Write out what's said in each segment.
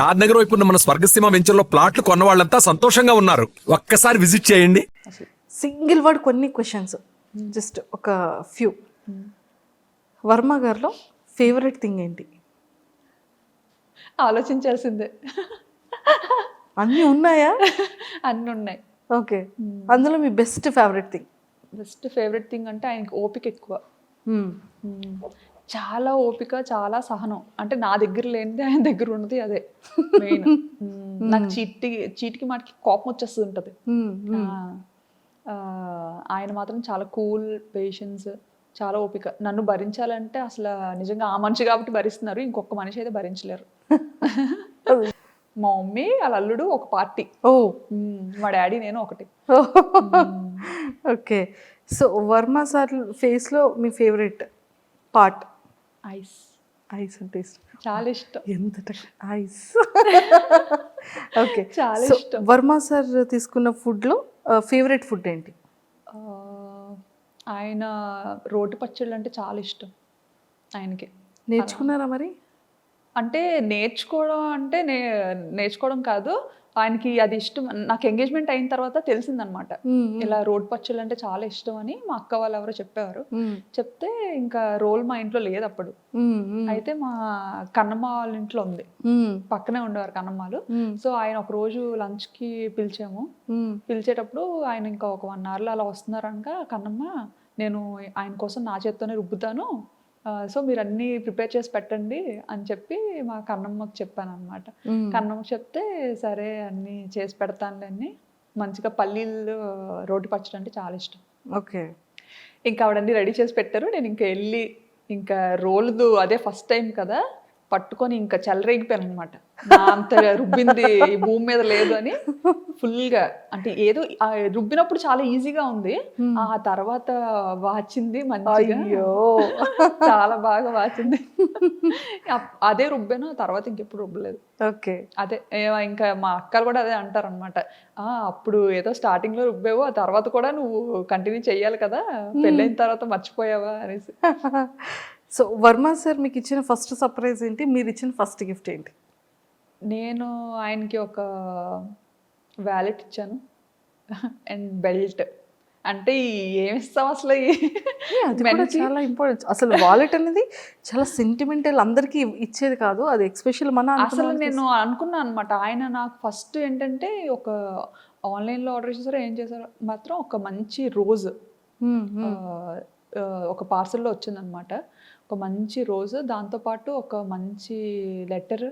షాద్ నగర్ వైపు ఉన్న మన స్వర్గసీమ వెంచర్లో ప్లాట్లు కొన్న వాళ్ళంతా సంతోషంగా ఉన్నారు. ఒక్కసారి విజిట్ చేయండి. సింగిల్ వర్డ్ కొన్ని క్వశ్చన్స్, జస్ట్ ఒక ఫ్యూ. వర్మ గారిలో ఫేవరెట్ థింగ్ ఏంటి? ఆలోచించాల్సిందే. అన్నీ ఉన్నాయా? అన్నీ ఉన్నాయి. ఓకే, అందులో మీ best favourite thing? Best favourite thing అంటే ఆయనకి ఓపిక ఎక్కువ. చాలా ఓపిక, చాలా సహనం. అంటే నా దగ్గర లేనిది ఆయన దగ్గర ఉన్నది అదే మెయిన్. నాకు చీటికి మాటికి కోపం వచ్చేస్తూ ఉంటుంది. ఆయన మాత్రం చాలా కూల్, పేషెన్స్, చాలా ఓపిక. నన్ను భరించాలంటే అసలు నిజంగా ఆ మనిషి కాబట్టి భరిస్తున్నారు, ఇంకొక మనిషి అయితే భరించలేరు. మా మమ్మీ వాళ్ళ అల్లుడు ఒక పార్టీ, మా డాడీ నేను ఒకటి. ఓకే, సో వర్మ సార్ ఫేస్లో మీ ఫేవరెట్ పార్ట్? ఐస్. ఐస్ అంటే ఇష్టం, చాలా ఇష్టం. ఎంత ఐస్. ఓకే, చాలా ఇష్టం. వర్మ సార్ తీసుకున్న ఫుడ్లో ఫేవరెట్ ఫుడ్ ఏంటి? ఆయన రోటి పచ్చళ్ళు అంటే చాలా ఇష్టం ఆయనకి. నేర్చుకున్నారా మరి? అంటే నేర్చుకోవడం అంటే నేర్చుకోవడం కాదు, ఆయనకి అది ఇష్టం. నాకు ఎంగేజ్మెంట్ అయిన తర్వాత తెలిసిందనమాట, ఇలా రోడ్ పచ్చళ్ళు అంటే చాలా ఇష్టం అని. మా అక్క వాళ్ళు ఎవరో చెప్పేవారు. చెప్తే ఇంకా రోల్ మా ఇంట్లో లేదు అప్పుడు. అయితే మా కన్నమ్మ వాళ్ళ ఇంట్లో ఉంది, పక్కనే ఉండేవారు కన్నమ్మలు. సో ఆయన ఒక రోజు లంచ్కి పిలిచాము. పిలిచేటప్పుడు ఆయన ఇంకా ఒక 1 hourలో అలా వస్తున్నారు అనగా, కన్నమ్మ నేను ఆయన కోసం నా చేత్తోనే రుబ్బుతాను, సో మీరు అన్నీ ప్రిపేర్ చేసి పెట్టండి అని చెప్పి మా కన్నమ్మకి చెప్పాను అనమాట. కన్నమ్మకి చెప్తే సరే అన్నీ చేసి పెడతానులే అని. మంచిగా పల్లీలు రోటి పచ్చడి అంటే చాలా ఇష్టం. ఓకే, ఇంకా ఆవిడన్నీ రెడీ చేసి పెట్టారు. నేను ఇంకా వెళ్ళి ఇంకా రోల్దు అదే ఫస్ట్ టైం కదా, పట్టుకొని ఇంకా చెలరేగిపోయాను అనమాట. అంత రుబ్బింది ఈ భూమి మీద లేదు అని ఫుల్గా. అంటే ఏదో రుబ్బినప్పుడు చాలా ఈజీగా ఉంది, ఆ తర్వాత వాచింది మంచిగా, చాలా బాగా వాచింది. అదే రుబ్బాను, తర్వాత ఇంకెప్పుడు రుబ్బలేదు. ఓకే, అదే ఇంకా మా అక్కలు కూడా అదే అంటారనమాట, అప్పుడు ఏదో స్టార్టింగ్లో రుబ్బావు, ఆ తర్వాత కూడా నువ్వు కంటిన్యూ చెయ్యాలి కదా, పెళ్ళైన తర్వాత మర్చిపోయావా అనేసి. సో వర్మ సార్ మీకు ఇచ్చిన ఫస్ట్ సర్ప్రైజ్ ఏంటి? మీరు ఇచ్చిన ఫస్ట్ గిఫ్ట్ ఏంటి? నేను ఆయనకి ఒక వ్యాలెట్ ఇచ్చాను అండ్ బెల్ట్. అంటే ఏమిస్తాం అసలు, చాలా ఇంపార్టెంట్. అసలు వాలెట్ అనేది చాలా సెంటిమెంటల్, అందరికీ ఇచ్చేది కాదు, అది ఎక్స్పెషల్ మన. అసలు నేను అనుకున్నాను అనమాట, ఆయన నాకు ఫస్ట్ ఏంటంటే ఒక ఆన్లైన్లో ఆర్డర్ చేశారో ఏం చేశారో మాత్రం ఒక మంచి రోజు ఒక పార్సల్లో వచ్చిందనమాట. ఒక మంచి రోజు, దాంతోపాటు ఒక మంచి లెటర్.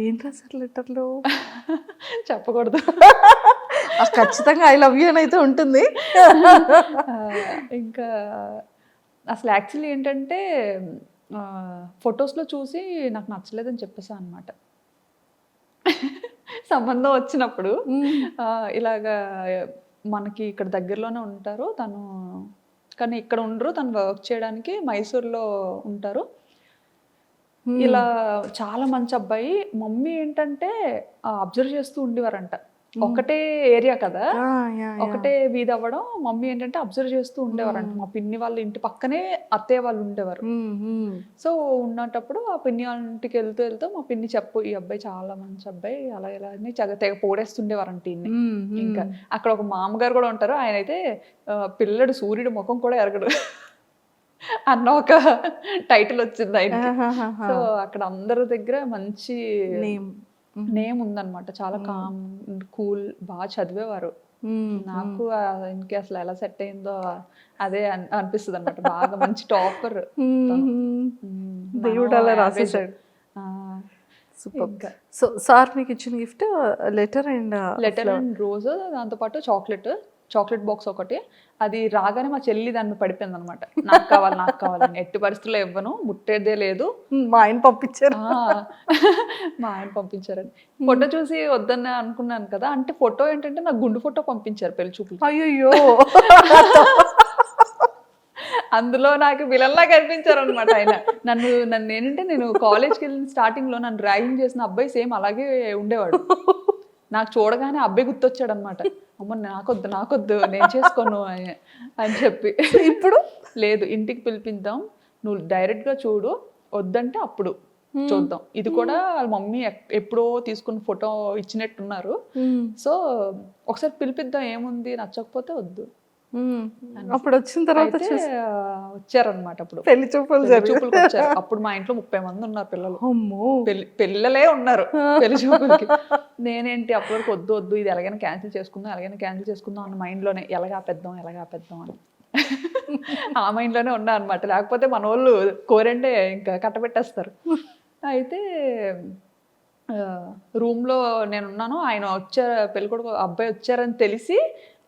ఏం రాశారు లెటర్లో? చెప్పకూడదు, ఖచ్చితంగా ఐ లవ్ యూ అని అయితే ఉంటుంది. ఇంకా అసలు యాక్చువల్లీ ఏంటంటే ఫొటోస్లో చూసి నాకు నచ్చలేదని చెప్పేసాను అనమాట. సంబంధం వచ్చినప్పుడు ఇలాగా మనకి ఇక్కడ దగ్గరలోనే ఉంటారు తను, కానీ ఇక్కడ ఉండరు, తను వర్క్ చేయడానికి మైసూర్లో ఉంటారు. ఇలా చాలా మంచి అబ్బాయి. మమ్మీ ఏంటంటే అబ్జర్వ్ చేస్తూ ఉండేవారంట, ఒకటే ఏరియా కదా, ఒకటే వీధి అవ్వడం. మమ్మీ ఏంటంటే అబ్జర్వ్ చేస్తూ ఉండేవారంట. మా పిన్ని వాళ్ళ ఇంటి పక్కనే అత్తయ్య వాళ్ళు ఉండేవారు. సో ఉన్నప్పుడు ఆ పిన్ని వాళ్ళ ఇంటికి వెళ్తూ మా పిన్ని చెప్పు, ఈ అబ్బాయి చాలా మంచి అబ్బాయి, అలా ఇలా అని తెగ పోడేస్తుండేవారంట ఈయన్ని. ఇంకా అక్కడ ఒక మామగారు కూడా ఉంటారు, ఆయన అయితే పిల్లడు సూర్యుడు ముఖం కూడా ఎరగడు అన్న ఒక టైటిల్ వచ్చింది ఆయనకి. సో అక్కడ అందరి దగ్గర మంచి నేమ్ ఉందన్నమాట. చాలా కామ్, కూల్, బాగా చదివేవారు. నాకు ఆయనకి అసలు ఎలా సెట్ అయిందో అదే అనిపిస్తుంది అనమాట. బాగా మంచి టాపర్, దేవుడు అలా రాసేసాడు. సో సార్ మీకు ఇచ్చిన గిఫ్ట్ లెటర్ అండ్ రోజు, దాంతోపాటు చాక్లెట్ బాక్స్ ఒకటి. అది రాగానే మా చెల్లి దాన్ని పడిపోయింది అనమాట, నాకు కావాలని. ఎట్టి పరిస్థితుల్లో ఇవ్వను, ముట్టేదే లేదు. మా ఆయన పంపించారని ఫోటో చూసి వద్దన్న అనుకున్నాను కదా. అంటే ఫోటో ఏంటంటే నాకు గుండు ఫోటో పంపించారు పెళ్లి చూపులు. అయ్యో, అందులో నాకు విలన్లా కనిపించారు అనమాట ఆయన. నన్ను ఏంటంటే, నేను కాలేజ్కి వెళ్ళిన స్టార్టింగ్లో నన్ను ర్యాగింగ్ చేసిన అబ్బాయి సేమ్ అలాగే ఉండేవాడు. నాకు చూడగానే అబ్బాయి గుర్తొచ్చాడు అనమాట. అమ్మ నాకొద్దు నేను చేసుకోను అని చెప్పి. ఇప్పుడు లేదు, ఇంటికి పిలిపిద్దాం, నువ్వు డైరెక్ట్గా చూడు, వద్దంటే అప్పుడు చూద్దాం. ఇది కూడా వాళ్ళ మమ్మీ ఎప్పుడో తీసుకున్న ఫోటో ఇచ్చినట్టున్నారు. సో ఒకసారి పిలిపిద్దాం, ఏముంది, నచ్చకపోతే వద్దు. అప్పుడు వచ్చిన తర్వాత అయితే వచ్చారనమాట. అప్పుడు పెళ్లి చూపులు చూపులకు వచ్చారు. అప్పుడు మా ఇంట్లో 30 మంది ఉన్నారు పిల్లలు. అమ్మో, పిల్లలే ఉన్నారు పెళ్లి చూపులకి. నేనేంటి అప్పటి వరకు వద్దు వద్దు, ఇది ఎలాగైనా క్యాన్సిల్ చేసుకుందాం అన్న మైండ్లోనే, ఎలాగాపేద్దాం అని ఆ మైండ్లోనే ఉన్నా అనమాట. లేకపోతే మన వాళ్ళు కోరండే ఇంకా కట్టబెట్టేస్తారు. అయితే రూమ్లో నేనున్నాను, ఆయన వచ్చారు, పెళ్ళికొడుకు అబ్బాయి వచ్చారని తెలిసి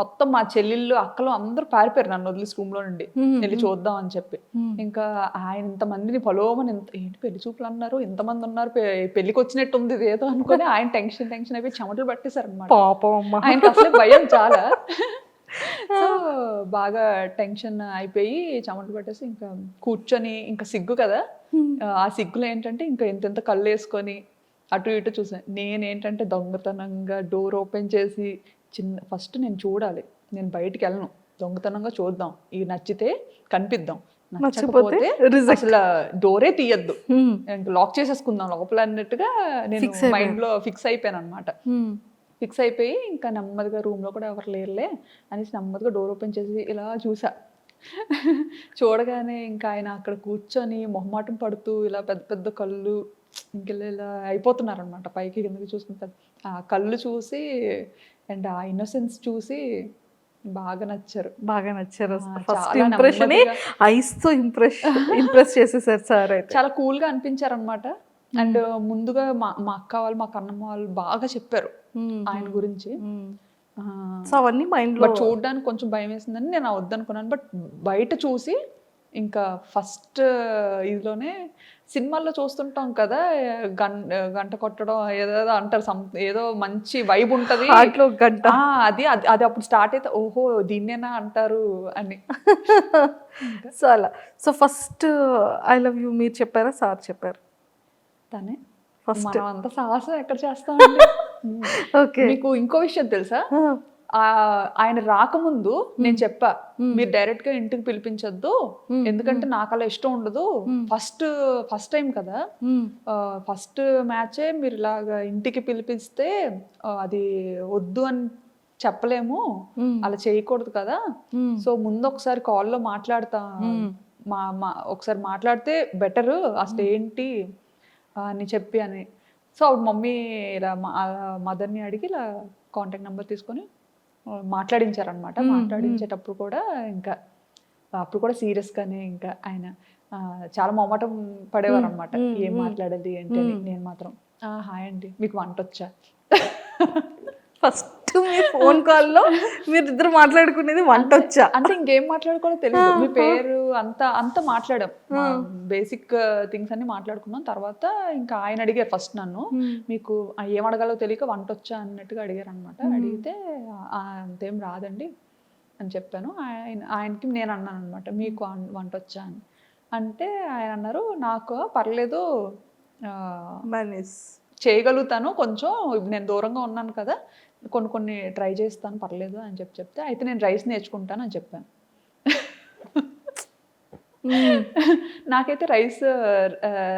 మొత్తం మా చెల్లెళ్ళు అక్కలు అందరూ పారిపోయారు నన్ను వదిలేసి రూమ్లో నుండి, వెళ్ళి చూద్దాం అని చెప్పి. ఇంకా ఆయన ఇంతమందిని పలోమని, ఏంటి పెళ్లి చూపులు అన్నారు, ఇంతమంది ఉన్నారు, పెళ్లికి వచ్చినట్టు ఉంది ఏదో అనుకుని ఆయన టెన్షన్ అయిపోయి చెమటలు పట్టేశారు అనమాట. ఆయనకి అసలే భయం చాలా. సో బాగా టెన్షన్ అయిపోయి చెమటలు పట్టేసి ఇంకా కూర్చొని, ఇంకా సిగ్గు కదా, ఆ సిగ్గులో ఏంటంటే ఇంకా ఇంత కళ్ళు వేసుకొని అటు ఇటు చూసాను. నేనేంటంటే దొంగతనంగా డోర్ ఓపెన్ చేసి ఫస్ట్ నేను చూడాలి, నేను బయటికి వెళ్ళను, దొంగతనంగా చూద్దాం, ఇది నచ్చితే కనిపిద్దాం, నచ్చకపోతే అసలు డోరే తీయద్దు, లాక్ చేసేసుకుందాం లోపల అన్నట్టుగా నేను మైండ్లో ఫిక్స్ అయిపోయాను అనమాట. ఫిక్స్ అయిపోయి ఇంకా నెమ్మదిగా రూమ్లో కూడా ఎవరు లేరులే అనేసి నెమ్మదిగా డోర్ ఓపెన్ చేసి ఇలా చూసా. చూడగానే ఇంకా ఆయన అక్కడ కూర్చొని మొహమాటం పడుతూ ఇలా పెద్ద పెద్ద కళ్ళు ఇలా అయిపోతున్నారు అనమాట, పైకి కిందకి చూసుకుంటారు. ఆ కళ్ళు చూసి అండ్ ఆ ఇన్నోసెన్స్ చూసి బాగా నచ్చారు. ఫస్ట్ ఇంప్రెషన్ ఐస్ తో ఇంప్రెస్ చేసేసారు సార్. అయితే చాలా కూల్ గా అనిపించారు అనమాట. అండ్ ముందుగా మా అక్క వాళ్ళు, మా కన్నమ్మ వాళ్ళు బాగా చెప్పారు ఆయన గురించి. సో అవన్నీ మైండ్ లో చూడడానికి కొంచెం భయం వేసిందని నేను వద్దనుకున్నాను. బట్ బయట చూసి ఇంకా ఫస్ట్ ఇదిలోనే సినిమాల్లో చూస్తుంటాం కదా, గంట కొట్టడం ఏదో అంటారు, ఏదో మంచి వైబ్ ఉంటుంది గంట, అది అది అప్పుడు స్టార్ట్ అయితే ఓహో దీన్నేనా అంటారు అని. సో అలా. So first I love you మీరు చెప్పారా సార్ చెప్పారు? తనే ఫస్ట్. మనం అంత సాహసం ఎక్కడ చేస్తామండి. ఓకే, మీకు ఇంకో విషయం తెలుసా, ఆయన రాకముందు నేను చెప్పా, మీరు డైరెక్ట్ గా ఇంటికి పిలిపించొద్దు, ఎందుకంటే నాకు అలా ఇష్టం ఉండదు, ఫస్ట్ టైం కదా, ఫస్ట్ మ్యాచే మీరు ఇలాగా ఇంటికి పిలిపిస్తే అది వద్దు అని చెప్పలేము, అలా చేయకూడదు కదా, సో ముందు ఒకసారి కాల్లో మాట్లాడతా, ఒకసారి మాట్లాడితే బెటర్ అసలు ఏంటి అని చెప్పి అని. సో అప్పుడు మమ్మీ ఇలా మదర్ని అడిగి ఇలా కాంటాక్ట్ నెంబర్ తీసుకొని మాట్లాడించారనమాట. మాట్లాడించేటప్పుడు కూడా ఇంకా అప్పుడు కూడా సీరియస్గానే ఇంకా ఆయన చాలా మొహమాటం పడేవారు అనమాట, ఏం మాట్లాడాలి ఏంటి అని. నేను మాత్రం హాయ్ అండి, మీకు వంట వచ్చా? ఫస్ట్ మీ ఫోన్ కాల్లో మీరు ఇద్దరు మాట్లాడుకునేది వంట వచ్చా అంటే ఇంకేం మాట్లాడుకోవాలో తెలియదు. మీ పేరు అంతా మాట్లాడాం, బేసిక్ థింగ్స్ అన్ని మాట్లాడుకున్నాం. తర్వాత ఇంకా ఆయన అడిగారు ఫస్ట్ నన్ను, మీకు ఏం అడగాలో తెలియక వంట వచ్చా అన్నట్టుగా అడిగారు అనమాట. అడిగితే అంతేం రాదండి అని చెప్పాను. ఆయనకి నేను అన్నాను అనమాట, మీకు వంట వచ్చా అని. అంటే ఆయన అన్నారు, నాకు పర్లేదు చేయగలుగుతాను, కొంచెం నేను దూరంగా ఉన్నాను కదా, కొన్ని ట్రై చేస్తాను, పర్లేదు అని చెప్తే, అయితే నేను రైస్ నేర్చుకుంటాను అని చెప్పాను. నాకైతే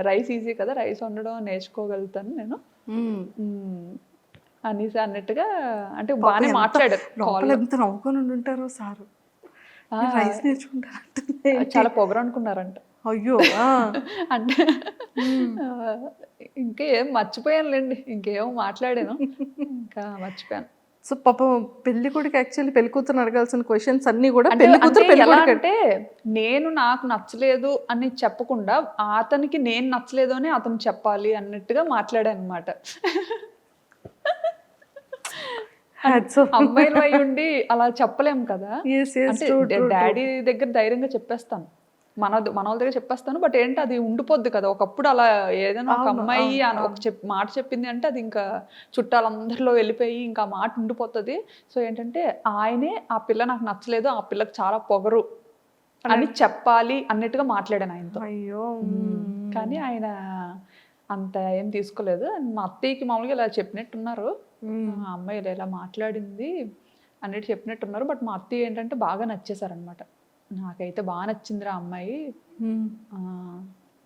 రైస్ ఈజీ కదా, రైస్ వండడం నేర్చుకోగలుగుతాను నేను అనేసి అన్నట్టుగా, అంటే బాగానే మాట్లాడారు. ఎంత నవ్వుకొని ఉంటారో సారు, రైస్ నేర్చుకుంటారంటే చాలా పొగరు అనుకున్నారంట. అయ్యో అంటే ఇంకేం మర్చిపోయానులేండి, ఇంకేమో మాట్లాడాను, ఇంకా మర్చిపోయాను. సో పాపం పెళ్లి కొడుకు యాక్చువల్లీ పెళ్లి కూతురు అడగాల్సిన క్వశ్చన్స్ అన్ని కూడా అంటే నేను నాకు నచ్చలేదు అని చెప్పకుండా అతనికి నేను నచ్చలేదు అని అతను చెప్పాలి అన్నట్టుగా మాట్లాడాను అనమాట. అమ్మాయిలు అయి ఉండి అలా చెప్పలేము కదా, డాడీ దగ్గర ధైర్యంగా చెప్పేస్తాను, మన వాళ్ళ దగ్గర చెప్పేస్తాను. బట్ ఏంటి అది ఉండిపోద్ది కదా, ఒకప్పుడు అలా ఏదైనా ఒక అమ్మాయి ఒక మాట చెప్పింది అంటే అది ఇంకా చుట్టాలందరిలో వెళ్ళిపోయి ఇంకా మాట ఉండిపోతుంది. సో ఏంటంటే ఆయనే ఆ పిల్ల నాకు నచ్చలేదు, ఆ పిల్లకి చాలా పొగరు అని చెప్పాలి అన్నట్టుగా మాట్లాడాను ఆయనతో. అయ్యో, కానీ ఆయన అంత ఏం తీసుకోలేదు. మా అత్తయ్యకి మామూలుగా ఇలా చెప్పినట్టున్నారు, ఆ అమ్మాయి ఇలా మాట్లాడింది అన్నట్టు చెప్పినట్టున్నారు. బట్ మా అత్తయ్య ఏంటంటే బాగా నచ్చేసారనమాట, నాకైతే బాగా నచ్చిందిరా అమ్మాయి,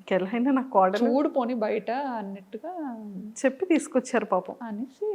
ఇంకెలా అయినా నా కోడలు చూడు పోని బయట అన్నట్టుగా చెప్పి తీసుకొచ్చారు పాపం. అనేసి